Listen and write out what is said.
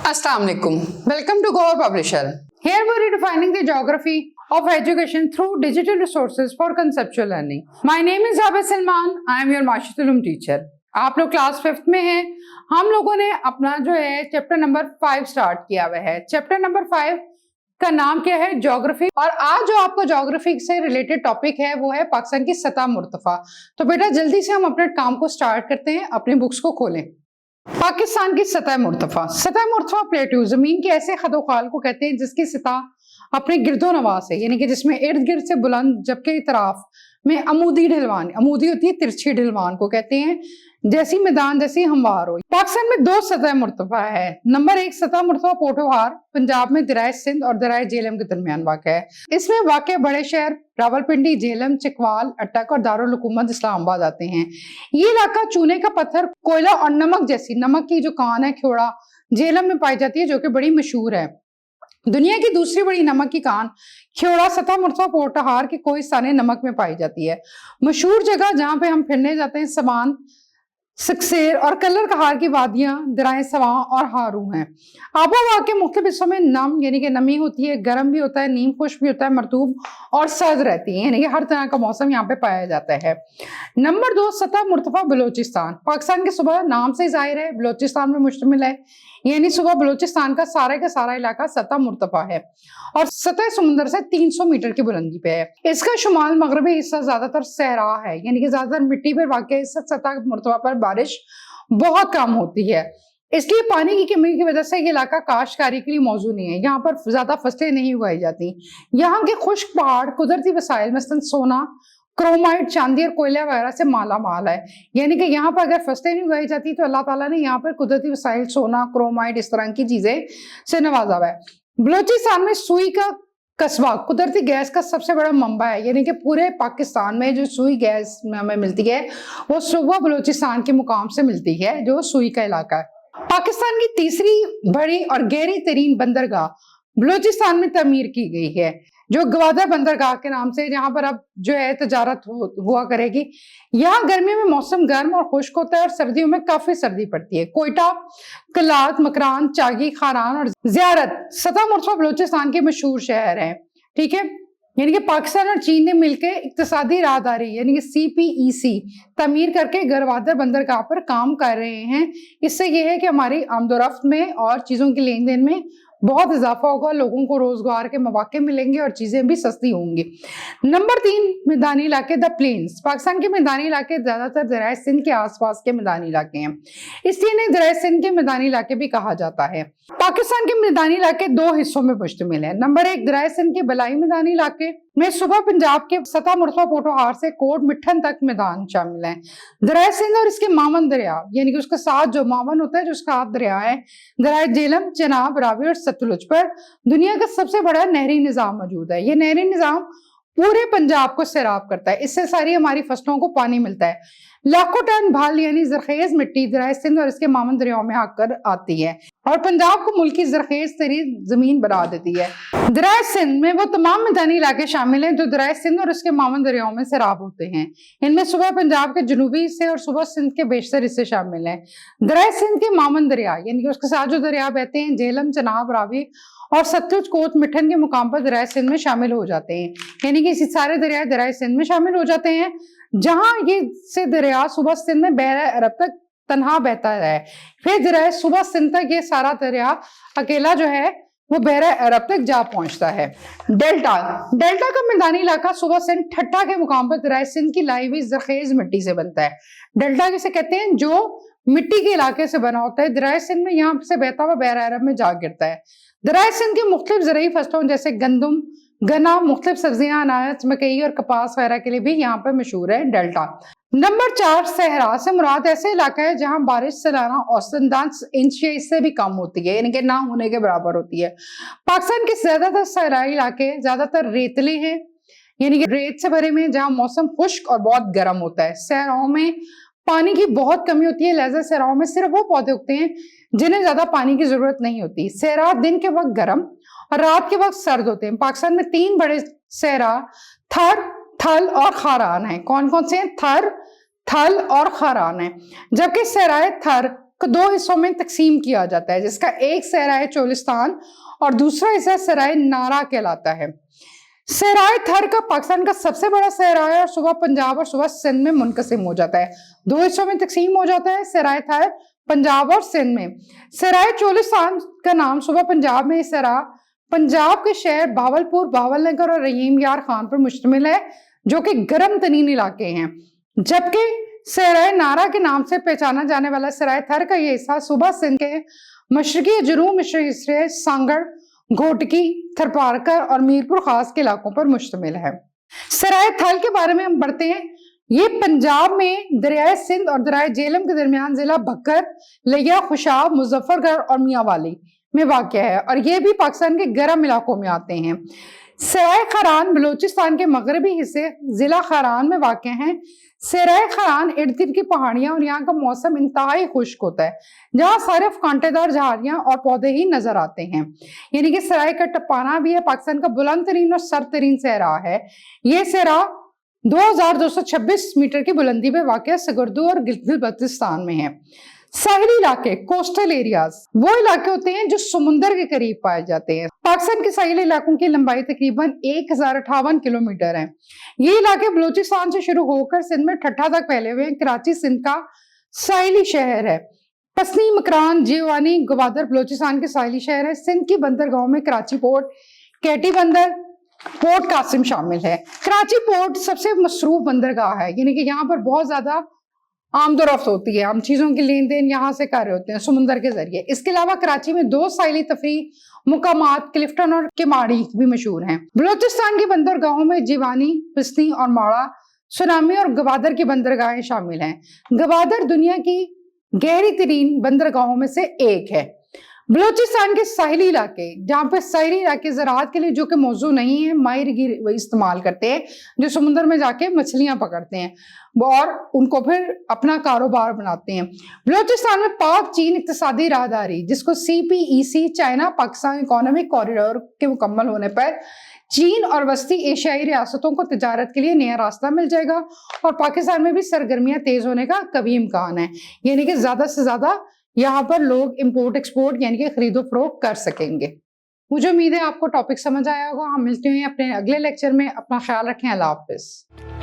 Assalamu alaikum. Welcome to Goa Publisher. Here we are redefining the geography of education through digital resources for conceptual learning. My name is Abid Salman. I am your Masjid Ulum teacher. आप लोग class 5th में हैं. हम लोगों ने अपना जो है चैप्टर नंबर 5 स्टार्ट किया हुआ है. चैप्टर नंबर 5 का नाम क्या है? ज्योग्राफी. और आज जो आपको ज्योग्राफी से रिलेटेड टॉपिक है वो है पाकिस्तान की सतह मुर्तफा. तो बेटा जल्दी से हम अपने काम को स्टार्ट करते हैं. अपनी बुक्स को खोलें. पाकिस्तान की सतह मुर्तफा. सतह मुर्तफा प्लेट्यू जमीन के ऐसे खदोखाल को कहते हैं जिसकी सतह अपने गिरदो नवाज है, यानी कि जिसमें इर्द गिर्द से बुलंद जबकि इतराफ में अमूदी ढलवान, अमूदी होती है तिरछी ढलवान को कहते हैं, जैसी मैदान जैसी हमवार हो. पाकिस्तान में 2 सतह मुर्तफा है. नंबर 1 सतह मुर्तफा पोठोहार पंजाब में दरियाए सिंध और दरियाए झेलम के दरमियान वाक़ है. इसमें वाक़ बड़े शहर रावलपिंडी, झेलम, चकवाल, अटक और दारुल हुकूमत इस्लामाबाद आते हैं. ये इलाका चूने का पत्थर, कोयला और नमक जैसी नमक की जो कान है ख्योड़ा झेलम में पाई जाती है, जो कि बड़ी मशहूर है. दुनिया की दूसरी बड़ी नमक की कान ख्योड़ा सतह मुर्तफा पोठोहार के कोहिस्तान नमक में पाई जाती है. मशहूर जगह जहाँ पे हम फिरने जाते हैं समान, सक्सेर और कलर कहार की वादियां दराए सवां और हारू हैं. आबोहवा के मुख्तलिफ हिस्सों में नम यानी कि नमी होती है, गर्म भी होता है, नीम खुश्क भी होता है, मरतूब और सर्द रहती है, यानी कि हर तरह का मौसम यहाँ पे पाया जाता है. नंबर 2 सतह मुर्तफा बलोचिस्तान. पाकिस्तान के सूबा नाम से जाहिर है बलोचिस्तान में मुश्तमिल है, यानी सूबा बलोचिस्तान का सारा इलाका सतह मुर्तफा है और सतह समुंदर से 300 मीटर की बुलंदी पे है. इसका शुमाल मगरबी हिस्सा ज्यादातर सहरा है, यानी कि ज्यादातर मिट्टी पर वाक़ सतह मुर्तफा पर बारिश बहुत कम होती है. इसलिए पानी की कमी की वजह से ये इलाका काश्तकारी के लिए मौजूद नहीं है. यहाँ पर ज्यादा फसलें नहीं उगाई जाती. यहाँ के खुश्क पहाड़ कुदरती वसाइल मसलन सोना, क्रोमाइट, चांदी और कोयला वगैरह से माला माल है, यानी कि यहाँ पर अगर फसलें नहीं उगाई जाती तो अल्लाह ताला ने यहाँ पर कुदरती वसाइल सोना, क्रोमाइट इस तरह की चीजें से नवाजा हुआ है. बलोचिस्तान में सुई का कस्बा कुदरती गैस का सबसे बड़ा मंबा है, यानी कि पूरे पाकिस्तान में जो सुई गैस हमें मिलती है वो सूबा बलोचिस्तान के मुकाम से मिलती है, जो सुई का इलाका है. पाकिस्तान की तीसरी बड़ी और गहरी तरीन बंदरगाह बलोचिस्तान में तमीर की गई है, जो गवादर बंदरगाह के नाम से, जहां पर अब जो है तजारत हुआ करेगी. यहाँ गर्मियों में मौसम गर्म और खुश्क होता है और सर्दियों में काफी सर्दी पड़ती है. कोयटा, कलात, मकरान, चागी, खारान और ज़ियारत सतह मुर्तफा बलोचिस्तान के मशहूर शहर हैं. ठीक है, यानी कि पाकिस्तान और चीन ने मिलकर इक्तिसादी राहदारी यानी कि CPEC तमीर करके गवादर बंदरगाह पर काम कर रहे हैं. इससे यह है कि हमारी आमदोरफ्त में और चीजों के लेन देन में बहुत इजाफा होगा, लोगों को रोजगार के मौके मिलेंगे और चीजें भी सस्ती होंगी. नंबर 3 मैदानी इलाके द प्लेन्स. पाकिस्तान के मैदानी इलाके ज्यादातर दरियाए सिंध के आसपास के मैदानी इलाके हैं, इसलिए इन्हें दरियाए सिंध के मैदानी इलाके भी कहा जाता है. पाकिस्तान के मैदानी इलाके 2 हिस्सों में मुश्तमिल है. नंबर 1 दरियाए सिंध के बलाई मैदानी इलाके में सुबह पंजाब के सतह मुर्तफा पोठोहार से कोट मिठन तक मैदान शामिल है. दरियाए सिंध और इसके मावन दरिया यानी कि उसके साथ जो मावन होता है, जो उसका हाथ दरिया है, दरियाए झेलम, चनाब, रावी और सतलुज पर दुनिया का सबसे बड़ा नहरी निजाम मौजूद है. ये नहरी निजाम पूरे पंजाब को सैराब करता है. इससे सारी हमारी फसलों को पानी मिलता है. लाखों टन भाल यानी जरखेज मिट्टी दरियाए सिंध और इसके मावन दरियाओं में आकर आती है और पंजाब को मुल्क की जरखेज तरीन जमीन बना देती है. दरियाए सिंध में वो तमाम मैदानी इलाके शामिल हैं जो दरियाए सिंध और उसके मावन दरियाओं में सैराब होते हैं. इनमें सुबह पंजाब के जनूबी हिस्से और सुबह सिंध के बेशतर हिस्से शामिल हैं. दरियाए सिंध के मावन दरिया यानी कि उसके साथ जो दरिया बहते हैं, झेलम, चनाब, रावी और सतलुज कोट मिठन के मुकाम पर दरियाए सिंध में शामिल हो जाते हैं, यानी कि सारे दरिया दरियाए सिंध में शामिल हो जाते हैं. जहां ये से दरिया सुबह सिंध में बहरा अरब तक तनहा बहता है, फिर दरिया सुबह सिंध तक ये सारा दरिया अकेला जो है वो बहरा अरब तक जा पहुंचता है. डेल्टा का मैदानी इलाका सुबह सिंध ठट्टा के मुकाम पर दरिया सिंध की लाई हुई जरखेज मिट्टी से बनता है. डेल्टा किसे कहते हैं? जो मिट्टी के इलाके से बना होता है. दरिया सिंध में यहाँ से बहता हुआ बहरा अरब में जा गिरता है. दरिया सिंध की मुख्तलिफ ज़रूरी फसलों जैसे गंदम, गन्ना, मुख्तलिफ सब्जियां, अनाज, मकई और कपास वगैरह के लिए भी यहाँ पर मशहूर है डेल्टा. नंबर 4 सहरा से मुराद ऐसे इलाका है जहाँ बारिश सालाना औसतन 10 इंच या इससे भी कम होती है, यानी कि ना होने के बराबर होती है. पाकिस्तान के ज्यादातर सहराई इलाके ज्यादातर रेतले हैं, यानी कि रेत से भरे में, जहाँ मौसम खुश्क और बहुत गर्म होता है. सहराओं में पानी की बहुत कमी होती है, लिहाजा सहराओं में सिर्फ वो पौधे उगते हैं जिन्हें ज्यादा पानी की जरूरत नहीं होती. सहरा दिन के वक्त गर्म और रात के वक्त सर्द होते हैं. पाकिस्तान में 3 बड़े सहरा थर, थल और खारान है. कौन कौन से हैं? थर, थल और खारान है. जबकि सहराए थर کو دو حصوں میں تقسیم کیا جاتا ہے، جس کا ایک صحرائے چولستان اور دوسرا حصہ صحرائے نارا کہلاتا ہے۔ صحرائے تھر کا پاکستان کا سب سے بڑا صحرا ہے اور صوبہ پنجاب اور صوبہ سندھ میں منقسم ہو جاتا ہے، دو حصوں میں تقسیم ہو جاتا ہے، صحرائے تھر پنجاب اور سندھ میں۔ صحرائے چولستان کا نام صوبہ پنجاب میں صحرا پنجاب کے شہر باولپور، باول نگر اور رحیم یار خان پر مشتمل ہے، جو کہ گرم ترین علاقے ہیں، جبکہ صحرائے نارا کے نام سے پہچانا جانے والا صحرائے تھر کا یہ حصہ صوبہ سندھ کے مشرقی جنوب مشرقی حصے سانگڑ، گھوٹکی، تھرپارکر اور میرپور خاص کے علاقوں پر مشتمل ہے۔ صحرائے تھل کے بارے میں ہم پڑھتے ہیں۔ یہ پنجاب میں دریائے سندھ اور دریائے جہلم کے درمیان ضلع بھکر، لیا، خوشاب، مظفر گڑھ اور میاں والی میں واقع ہے، اور یہ بھی پاکستان کے گرم علاقوں میں آتے ہیں۔ صحرائے خران بلوچستان کے مغربی حصے ضلع خران میں واقع ہیں۔ صحرائے خران ارد گرد کی پہاڑیاں اور یہاں کا موسم انتہائی خشک ہوتا ہے، جہاں صرف کانٹے دار جھاڑیاں اور پودے ہی نظر آتے ہیں، یعنی کہ صحرائے کٹپانا بھی ہے پاکستان کا بلند ترین اور سر ترین صحرا ہے۔ یہ صحرا 2226 میٹر کی بلندی پہ واقع سگردو اور گلگت بلتستان میں ہے۔ ساحلی علاقے، کوسٹل ایریاز، وہ علاقے ہوتے ہیں جو سمندر کے قریب پائے جاتے ہیں۔ پاکستان کے ساحلی علاقوں کی لمبائی تقریباً 1058 کلومیٹر ہے۔ یہ علاقے بلوچستان سے شروع ہو کر سندھ میں ٹھٹھا تک پھیلے ہوئے ہیں۔ کراچی سندھ کا ساحلی شہر ہے۔ پسنی، مکران، جیوانی، گوادر بلوچستان کے ساحلی شہر ہے۔ سندھ کی بندرگاہوں میں کراچی پورٹ، کیٹی بندر، پورٹ قاسم شامل ہے۔ کراچی پورٹ سب سے مصروف بندرگاہ ہے، یعنی کہ یہاں پر بہت زیادہ آمد و رفت ہوتی ہے، ہم چیزوں کی لین دین یہاں سے کر رہے ہوتے ہیں سمندر کے ذریعے۔ اس کے علاوہ کراچی میں 2 ساحلی تفریح مقامات کلفٹن اور کماڑی بھی مشہور ہیں۔ بلوچستان کی بندرگاہوں میں جیوانی، پسنی اور ماڑا، سنامی اور گوادر کی بندرگاہیں شامل ہیں۔ گوادر دنیا کی گہری ترین بندرگاہوں میں سے ایک ہے۔ بلوچستان کے ساحلی علاقے، جہاں پہ ساحلی علاقے زراعت کے لیے جو کہ موزوں نہیں ہیں، ماہی گیر استعمال کرتے ہیں، جو سمندر میں جا کے مچھلیاں پکڑتے ہیں اور ان کو پھر اپنا کاروبار بناتے ہیں۔ بلوچستان میں پاک چین اقتصادی راہداری، جس کو CPEC China Pakistan economic corridor کے مکمل ہونے پر چین اور وسطی ایشیائی ریاستوں کو تجارت کے لیے نیا راستہ مل جائے گا، اور پاکستان میں بھی سرگرمیاں تیز ہونے کا کبھی امکان ہے، یعنی کہ زیادہ سے زیادہ یہاں پر لوگ امپورٹ ایکسپورٹ یعنی کہ خرید و فروخت کر سکیں گے۔ مجھے امید ہے آپ کو ٹاپک سمجھ آیا ہوگا۔ ہم ملتے ہیں اپنے اگلے لیکچر میں۔ اپنا خیال رکھیں۔ اللہ حافظ۔